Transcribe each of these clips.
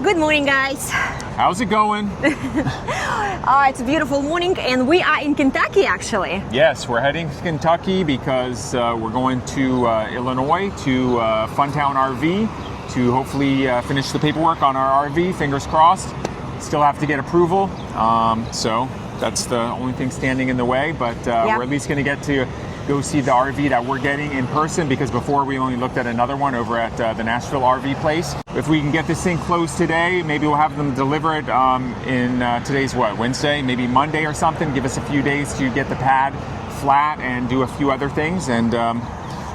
Good morning, guys. How's it going? It's a beautiful morning and we are in Kentucky actually. Yes, we're heading to Kentucky because we're going to Illinois to Funtown RV to hopefully finish the paperwork on our RV, fingers crossed. Still have to get approval, so that's the only thing standing in the way, but we're at least going to get to go see the RV that we're getting in person, because before we only looked at another one over at the Nashville RV place. If we can get this thing closed today, maybe we'll have them deliver it in today's what, Wednesday, maybe Monday or something. Give us a few days to get the pad flat and do a few other things, and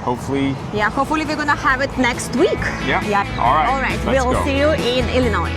hopefully we're gonna have it next week. Yeah. All right, we'll see you in Illinois.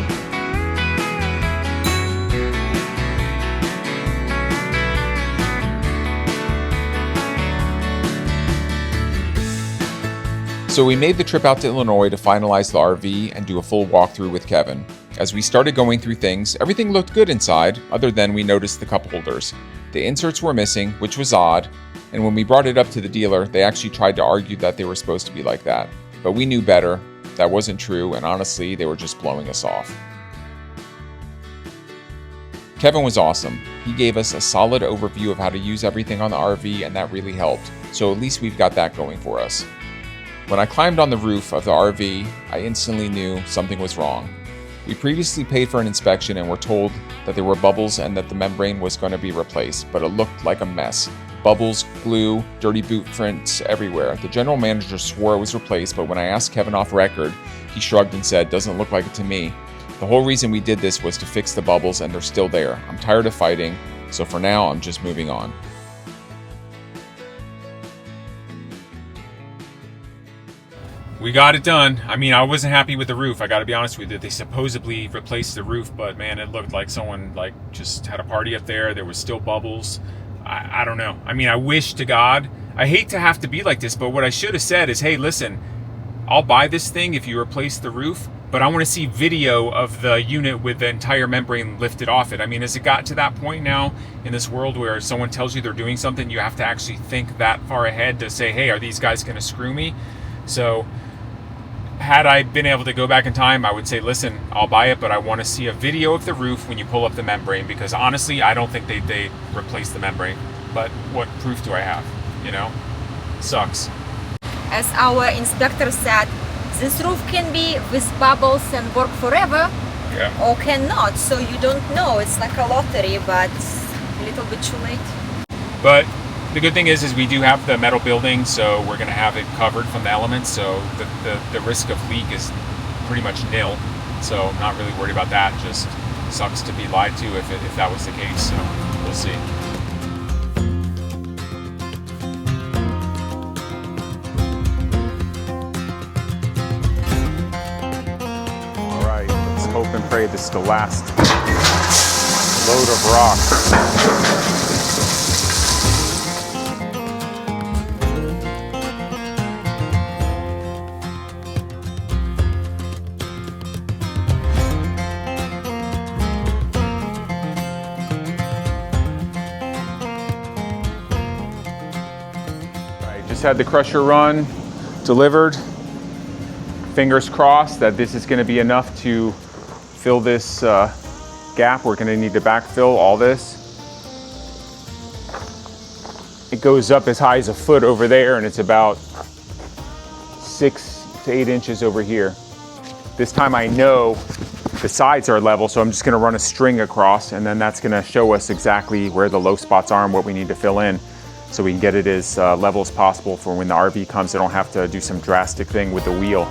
So we made the trip out to Illinois to finalize the RV and do a full walkthrough with Kevin. As we started going through things, everything looked good inside, other than we noticed the cup holders. The inserts were missing, which was odd, and when we brought it up to the dealer, they actually tried to argue that they were supposed to be like that. But we knew better, that wasn't true, and honestly, they were just blowing us off. Kevin was awesome. He gave us a solid overview of how to use everything on the RV, and that really helped, so at least we've got that going for us. When I climbed on the roof of the RV, I instantly knew something was wrong. We previously paid for an inspection and were told that there were bubbles and that the membrane was going to be replaced, but it looked like a mess. Bubbles, glue, dirty boot prints everywhere. The general manager swore it was replaced, but when I asked Kevin off record, he shrugged and said, "Doesn't look like it to me." The whole reason we did this was to fix the bubbles, and they're still there. I'm tired of fighting, so for now I'm just moving on. we got it done. I mean, I wasn't happy with the roof, I gotta be honest with you. They supposedly replaced the roof, but man, it looked like someone just had a party up there. There was still bubbles. I don't know. I mean, I wish to God, I hate to have to be like this, but what I should have said is, hey, listen, I'll buy this thing if you replace the roof, but I want to see video of the unit with the entire membrane lifted off it. I mean, has it got to that point now in this world where someone tells you they're doing something, you have to actually think that far ahead to say, hey, are these guys going to screw me? So had I been able to go back in time, I would say, listen, I'll buy it, but I want to see a video of the roof when you pull up the membrane, because honestly, I don't think they replaced the membrane. But what proof do I have? You know? Sucks. As our inspector said, this roof can be with bubbles and work forever, or cannot, so you don't know. It's like a lottery, but a little bit too late. But the good thing is we do have the metal building, so we're going to have it covered from the elements, so the risk of leak is pretty much nil. So I'm not really worried about that. Just sucks to be lied to if that was the case, so we'll see. All right, let's hope and pray this is the last load of rock. Just had the crusher run delivered. Fingers crossed that this is going to be enough to fill this gap. We're going to need to backfill all this. It goes up as high as a foot over there, and it's about 6 to 8 inches over here. This time I know the sides are level, so I'm just going to run a string across, and then that's going to show us exactly where the low spots are and what we need to fill in, so we can get it as level as possible for when the RV comes. I don't have to do some drastic thing with the wheel.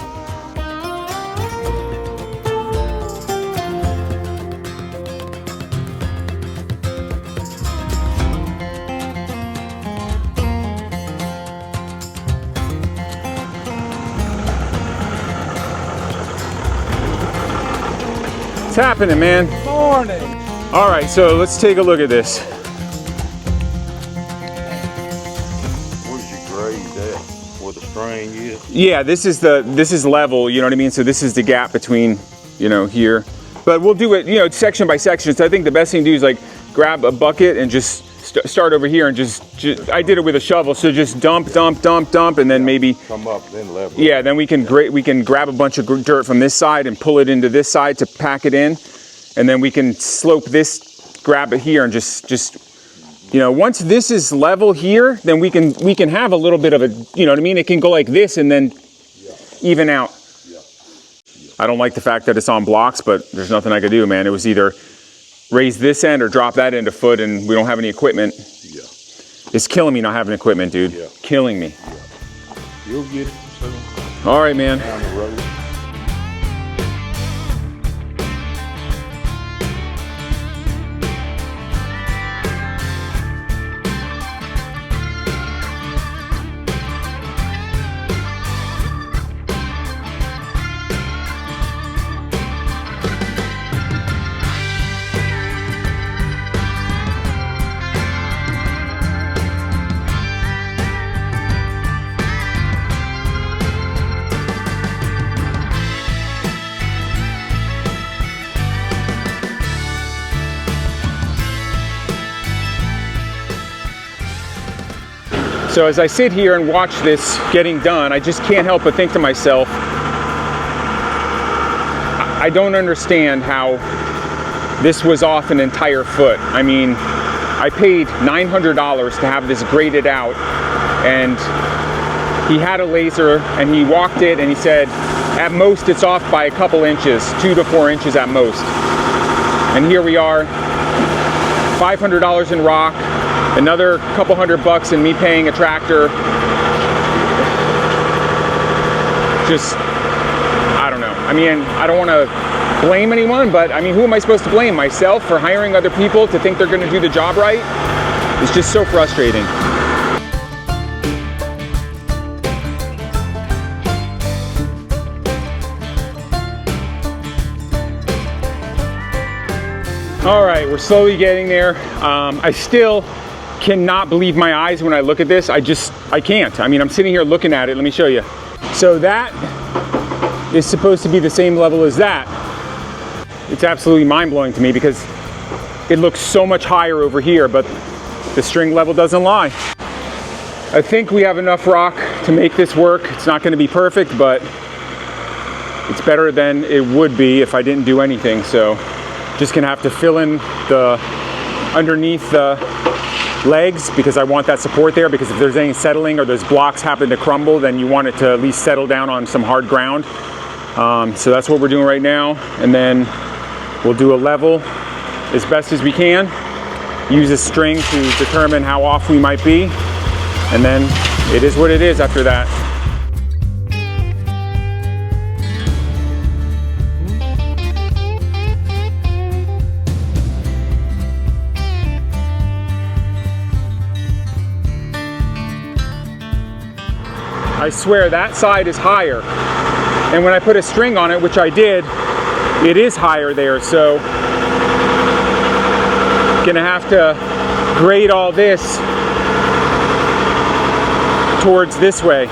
What's happening, man? Morning. All right, so let's take a look at this. Yeah, this is level, you know what I mean? So this is the gap between, here. But we'll do it, section by section. So I think the best thing to do is grab a bucket and just start over here and just I did it with a shovel, so just dump, and then maybe come up, then level. Yeah, then we can grab a bunch of dirt from this side and pull it into this side to pack it in, and then we can slope this, grab it here, and just you know, once this is level here, then we can have a little bit of a, you know what I mean? It can go like this and then even out. I don't like the fact that it's on blocks, but there's nothing I could do, man. It was either raise this end or drop that end a foot, and we don't have any equipment. Yeah. It's killing me not having equipment, dude. Yeah. Killing me. Yeah. You'll get it soon. All right, man. Down the road. So as I sit here and watch this getting done, I just can't help but think to myself, I don't understand how this was off an entire foot. I mean, I paid $900 to have this graded out, and he had a laser and he walked it and he said, at most it's off by a couple inches, 2 to 4 inches at most. And here we are, $500 in rock, another couple $100 in me paying a tractor. Just, I don't know. I mean, I don't want to blame anyone, but I mean, who am I supposed to blame? Myself for hiring other people to think they're going to do the job right? It's just so frustrating. All right, we're slowly getting there. I still cannot believe my eyes when I look at this. I can't. I mean, I'm sitting here looking at it. Let me show you. So that is supposed to be the same level as that. It's absolutely mind-blowing to me because it looks so much higher over here, but the string level doesn't lie. I think we have enough rock to make this work. It's not going to be perfect, but it's better than it would be if I didn't do anything. So just gonna have to fill in the underneath the legs because I want that support there, because if there's any settling or those blocks happen to crumble, then you want it to at least settle down on some hard ground. So that's what we're doing right now, and then we'll do a level as best as we can, use a string to determine how off we might be, and then it is what it is after that. I swear that side is higher, and when I put a string on it, which I did, it is higher there, so gonna have to grade all this towards this way.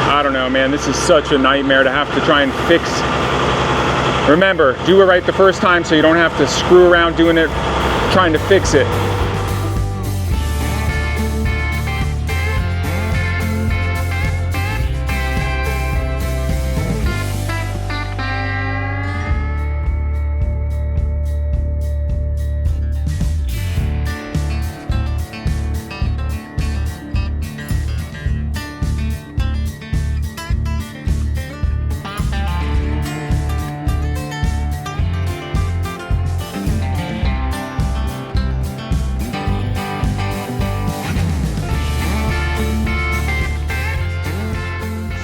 I don't know, man, this is such a nightmare to have to try and fix. Remember, do it right the first time so you don't have to screw around doing it, trying to fix it.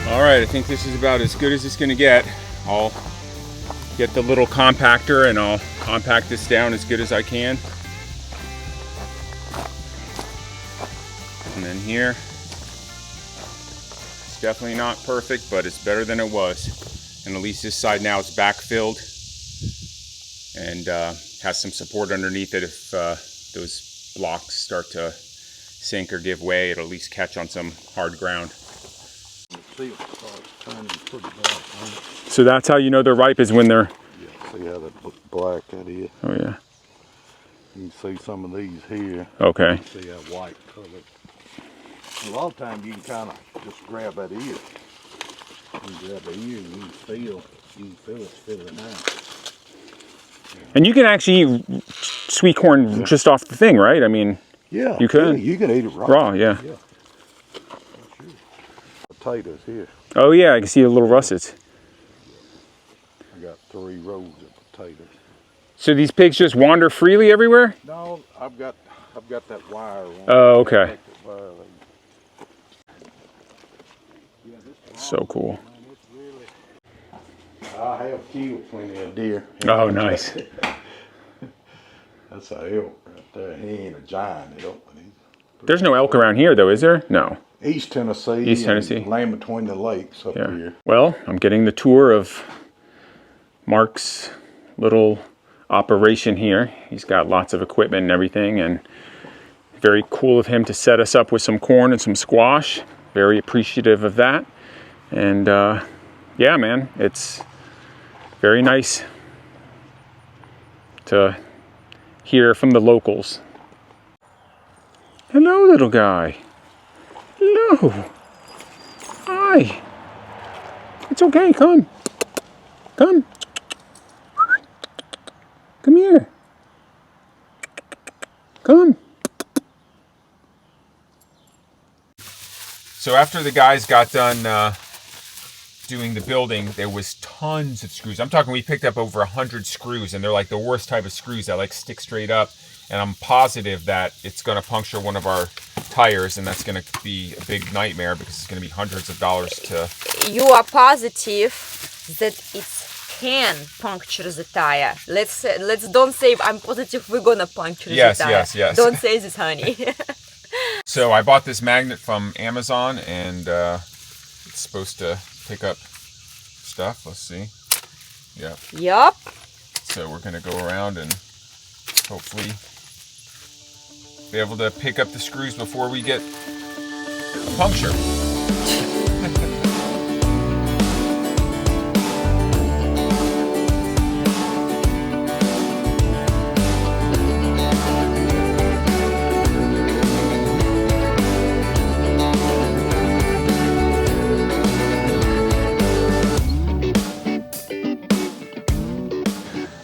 Alright, I think this is about as good as it's going to get. I'll get the little compactor and I'll compact this down as good as I can. And then here, it's definitely not perfect, but it's better than it was. And at least this side now is backfilled and has some support underneath it. If those blocks start to sink or give way, it'll at least catch on some hard ground. So that's how you know they're ripe, is when they're... Yeah, see how that black that is? Oh yeah. You can see some of these here. Okay. You see that white color. A lot of times you can kind of just grab that ear. You can grab the ear and you can feel it filling out. And you can actually eat sweet corn just off the thing, right? I mean, Yeah, you can. Yeah, you can eat it raw. Raw, yeah. Yeah. Potatoes here. Oh yeah, I can see the little russets. I got 3 rows of potatoes. So these pigs just wander freely everywhere? No, I've got that wire on. Oh, okay. So cool. I have killed plenty of deer. Oh, nice. That's a elk right there. He ain't a giant elk. There's no elk around here though, is there? No. East Tennessee. East Tennessee. Land between the lakes up here. Well, I'm getting the tour of Mark's little operation here. He's got lots of equipment and everything, and very cool of him to set us up with some corn and some squash. Very appreciative of that. And yeah, man, it's very nice to hear from the locals. Hello, little guy. Hello. Hi. It's okay, come. Come. Come here. Come. So after the guys got done doing the building, there was tons of screws. I'm talking, we picked up over 100 screws, and they're like the worst type of screws that like stick straight up. And I'm positive that it's going to puncture one of our tires, and that's going to be a big nightmare because it's going to be hundreds of dollars to... You are positive that it can puncture the tire. Let's don't say I'm positive we're going to puncture the tire. Yes. Don't say this, honey. So I bought this magnet from Amazon, and it's supposed to pick up stuff. Let's see. Yep. So we're going to go around and hopefully be able to pick up the screws before we get a puncture.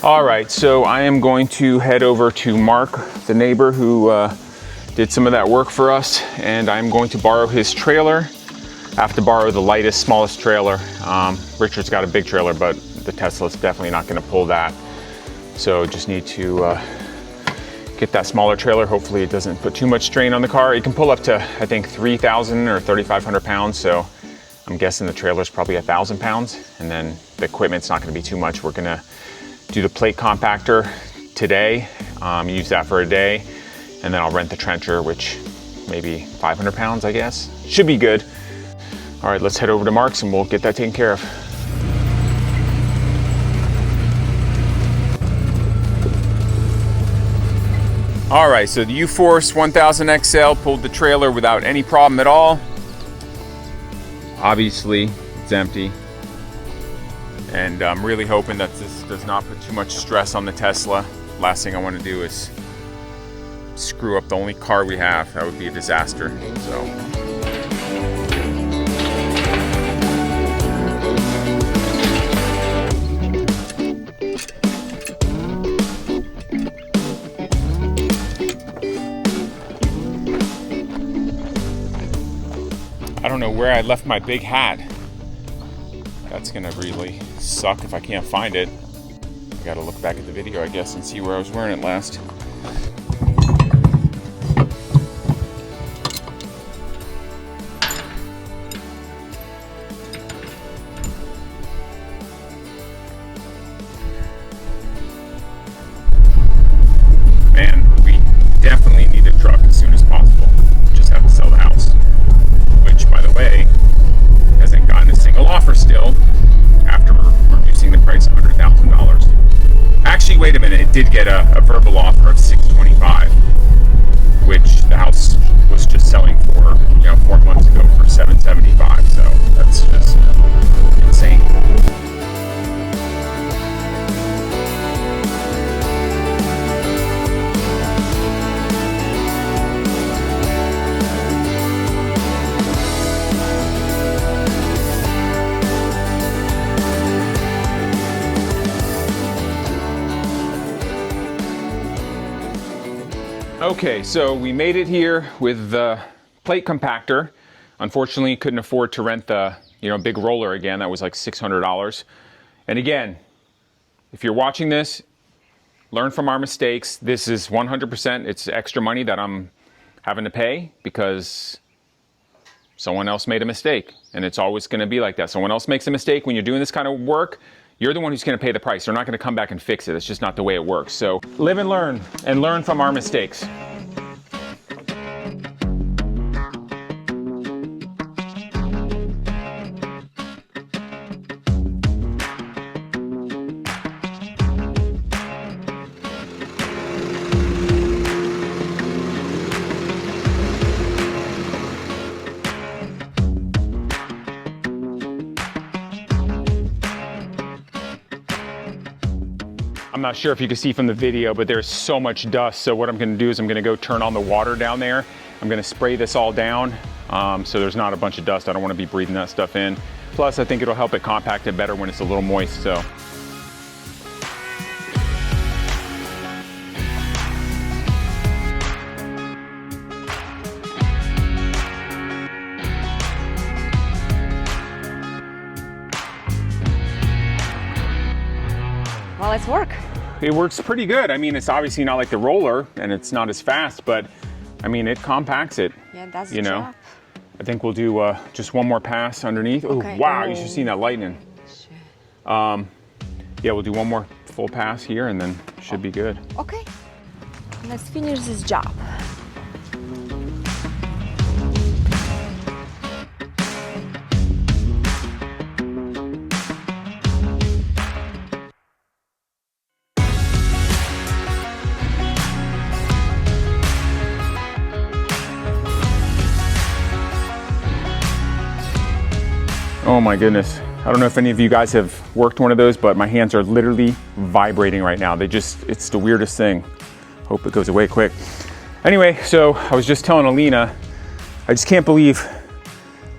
All right, so I am going to head over to Mark, the neighbor who did some of that work for us, and I'm going to borrow his trailer. I have to borrow the lightest, smallest trailer. Richard's got a big trailer, but the Tesla's definitely not gonna pull that. So just need to get that smaller trailer. Hopefully it doesn't put too much strain on the car. It can pull up to, I think, 3,000 or 3,500 pounds. So I'm guessing the trailer's probably 1,000 pounds, and then the equipment's not gonna be too much. We're gonna do the plate compactor today, use that for a day, and then I'll rent the trencher, which maybe 500 pounds, I guess. Should be good. All right, let's head over to Mark's and we'll get that taken care of. All right, so the U-Force 1000 XL pulled the trailer without any problem at all. Obviously, it's empty. And I'm really hoping that this does not put too much stress on the Tesla. Last thing I want to do is screw up the only car we have. That would be a disaster. So. I don't know where I left my big hat. That's gonna really suck if I can't find it. I gotta look back at the video, I guess, and see where I was wearing it last. Man, we definitely need a truck as soon as possible. Just have to sell the house. Which, by the way, hasn't gotten a single offer still after reducing the price $100,000. Actually, wait a minute, it did get a verbal offer of $625,000, which the house was just selling for, 4 months ago for $775,000. So that's just insane. Okay, so we made it here with the plate compactor. Unfortunately, couldn't afford to rent the big roller again. That was like $600. And again, if you're watching this, learn from our mistakes. This is 100%, it's extra money that I'm having to pay because someone else made a mistake. And it's always gonna be like that. Someone else makes a mistake when you're doing this kind of work, you're the one who's gonna pay the price. They're not gonna come back and fix it. It's just not the way it works. So live and learn from our mistakes. I'm not sure if you can see from the video, but there's so much dust. So what I'm gonna do is I'm gonna go turn on the water down there. I'm gonna spray this all down so there's not a bunch of dust. I don't wanna be breathing that stuff in. Plus, I think it'll help it compact it better when it's a little moist, so. Well, let's work. It works pretty good. I mean, it's obviously not like the roller and it's not as fast, but I mean, it compacts it. Yeah, that's the job. I think we'll do just one more pass underneath. Okay. Oh, wow, Oh. you should have seen that lightning. Yeah, we'll do one more full pass here and then should be good. Okay, let's finish this job. Oh my goodness. I don't know if any of you guys have worked one of those, but my hands are literally vibrating right now. It's the weirdest thing. Hope it goes away quick. Anyway, so I was just telling Alina, I just can't believe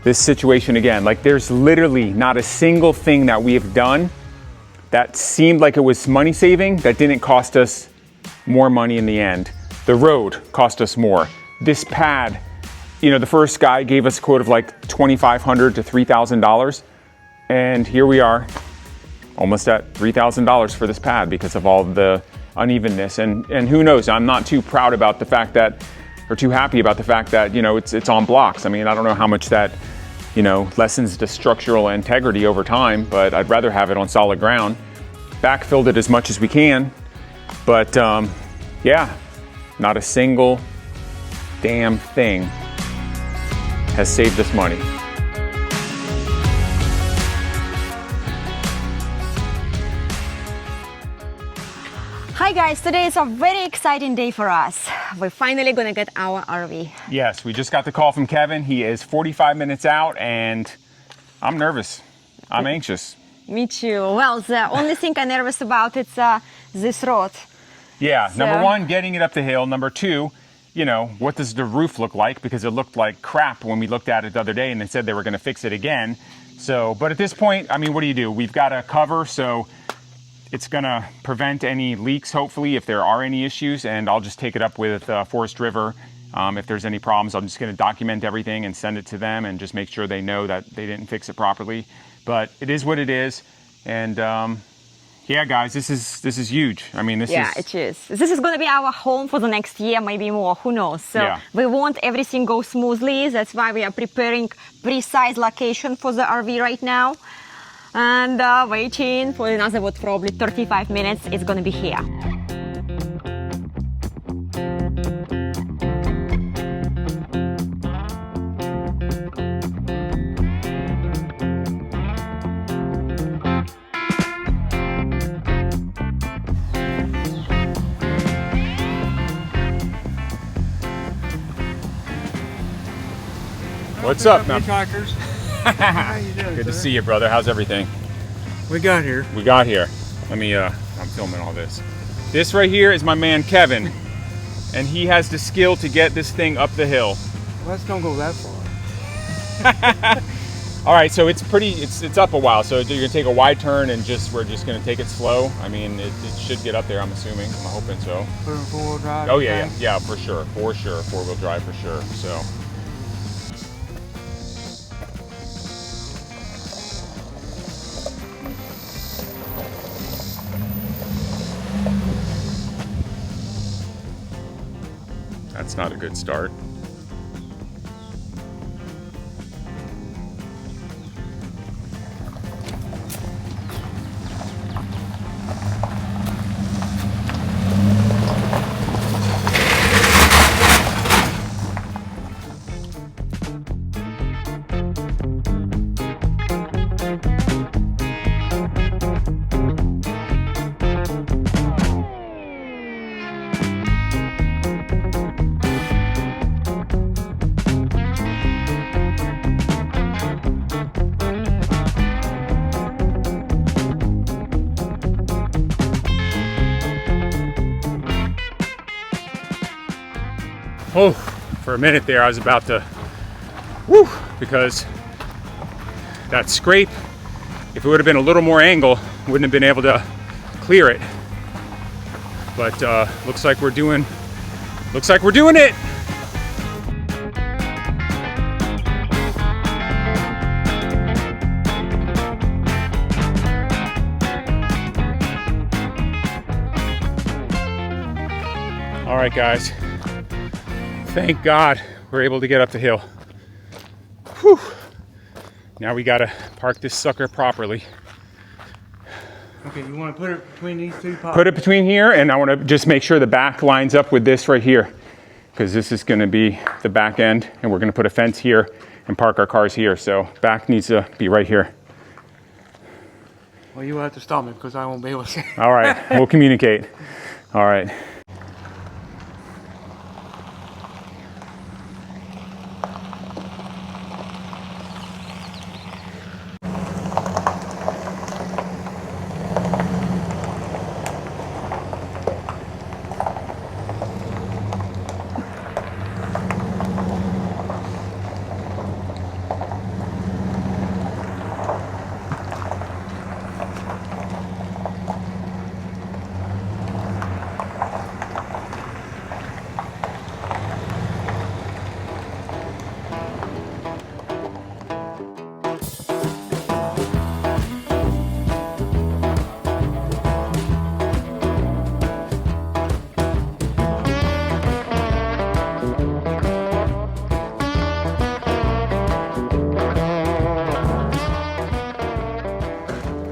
this situation again. Like there's literally not a single thing that we have done that seemed like it was money saving that didn't cost us more money in the end. The road cost us more. This pad, the first guy gave us a quote of like $2,500 to $3,000. And here we are, almost at $3,000 for this pad because of all the unevenness. And who knows, I'm not too proud about the fact that, or too happy about the fact that, it's on blocks. I mean, I don't know how much that, lessens the structural integrity over time, but I'd rather have it on solid ground. Backfilled it as much as we can, but yeah, not a single damn thing has saved us money. Hi guys, today is a very exciting day for us. We're finally gonna get our RV. Yes, we just got the call from Kevin. He is 45 minutes out and I'm nervous. I'm anxious. Me too. Well, the only thing I'm nervous about is this road. Yeah, So- number one, getting it up the hill. Number two, what does the roof look like? Because it looked like crap when we looked at it the other day and they said they were gonna fix it again. So, but at this point, I mean, what do? We've got a cover, so it's gonna prevent any leaks, hopefully, if there are any issues, and I'll just take it up with Forest River. If there's any problems, I'm just gonna document everything and send it to them and just make sure they know that they didn't fix it properly. But it is what it is, and yeah, guys, this is huge. I mean, Yeah, it is. This is going to be our home for the next year, maybe more, who knows. So Yeah. we want everything go smoothly. That's why we are preparing precise location for the RV right now. And waiting for another, probably 35 minutes, it's going to be here. What's up, man? Hitchhikers? How you doing, Good to sir? see you, brother. How's everything? We got here. We got here. Let me, I'm filming all this. This right here is my man, Kevin. And he has the skill to get this thing up the hill. Let's don't go that far. All right, so it's up a while. So you're gonna take a wide turn and we're just gonna take it slow. I mean, it should get up there. I'm assuming. I'm hoping so. Put it in four-wheel drive. Oh yeah, for sure, 4-wheel drive for sure. So. That's not a good start. Oh, for a minute there I was about to, whoo, because that scrape, if it would have been a little more angle, wouldn't have been able to clear it. But looks like we're doing it. All right, guys. Thank God we're able to get up the hill. Whew. Now we gotta park this sucker properly. Okay, you want to put it between these two pots? Put it between here, and I want to just make sure the back lines up with this right here, because this is going to be the back end, and we're going to put a fence here and park our cars here. So back needs to be right here. Well, you will have to stop me because I won't be able to see. All right, we'll communicate. All right.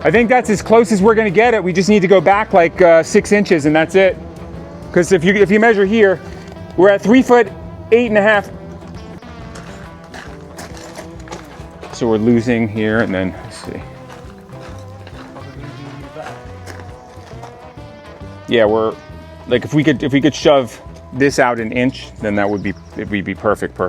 I think that's as close as we're gonna get it. We just need to go back like 6 inches and that's it. Because if you measure here, we're at 3 foot 8.5. So we're losing here, and then let's see. Yeah, we're like if we could shove this out an inch, then it would be perfect.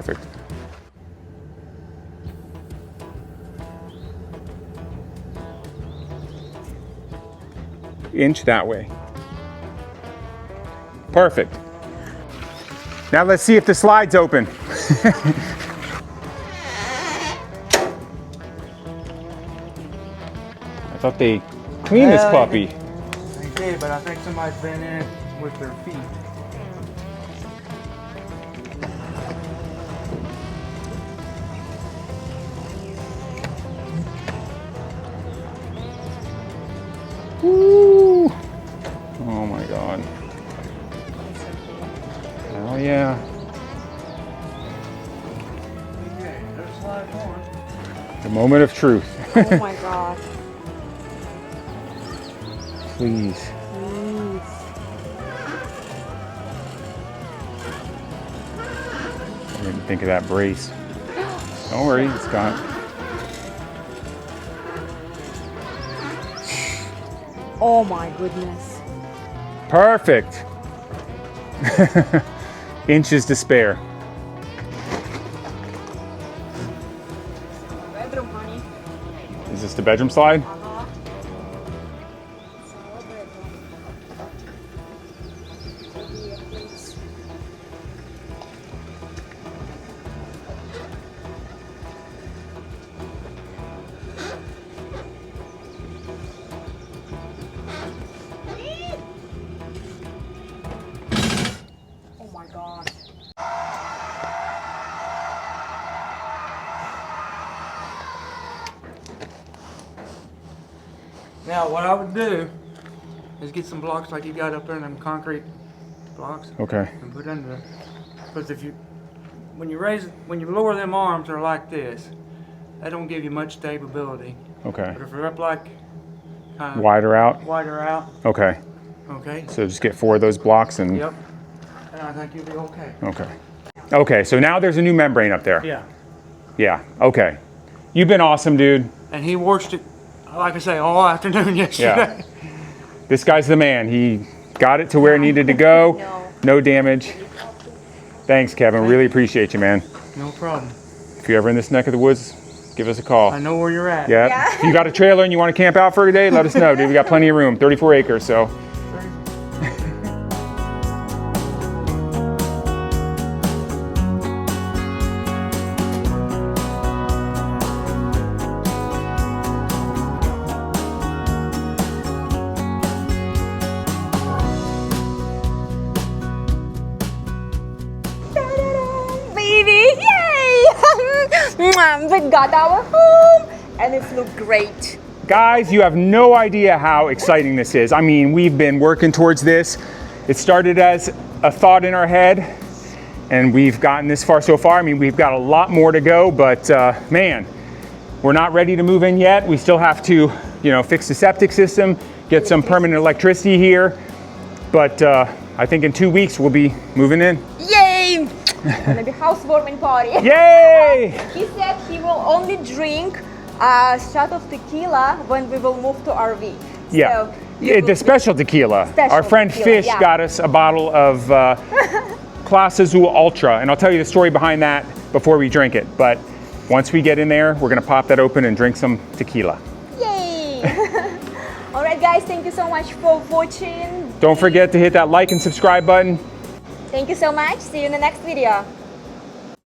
Inch that way. Perfect. Now let's see if the slide's open. I thought they cleaned this puppy. They did, but I think somebody's been in it with their feet. Woo! Oh my God. Oh yeah. Okay, there's slide one. The moment of truth. Oh my God. Please. I didn't think of that brace. Don't worry, it's got. Oh my goodness. Perfect. Inches to spare. Bedroom, honey. Is this the bedroom slide? Uh-huh. Now, what I would do is get some blocks like you got up there, them concrete blocks, Okay. and put under. Because when you lower them arms, they're like this. They don't give you much stability. Okay. But if they're up like kind of Wider out? wider out, Okay. okay. So just get 4 of those blocks and... Yep. And I think you'll be okay. Okay. Okay, so now there's a new membrane up there. Yeah. Yeah, okay. You've been awesome, dude. And he washed it, like I say, all afternoon yesterday. This guy's the man. He got it to where it needed to go. No damage. Thanks, Kevin. Really appreciate you, man. No problem. If you're ever in this neck of the woods, give us a call. I know where you're at. Yeah. If you got a trailer and you want to camp out for a day, let us know, dude. We got plenty of room. 34 acres, so. Baby, yay! We got our home and it looks great. Guys, you have no idea how exciting this is. I mean, we've been working towards this. It started as a thought in our head, and we've gotten this far so far. I mean, we've got a lot more to go, but man, we're not ready to move in yet. We still have to, fix the septic system, get some permanent electricity here. But I think in 2 weeks we'll be moving in. Yay! Gonna be housewarming party. Yay! He said he will only drink a shot of tequila when we will move to RV. Yeah. So The special tequila. Special Our friend tequila, Fish yeah. got us a bottle of Class Azul Ultra, and I'll tell you the story behind that before we drink it. But once we get in there, we're gonna pop that open and drink some tequila. Yay! All right, guys, thank you so much for watching. Don't forget to hit that like and subscribe button. Thank you so much. See you in the next video.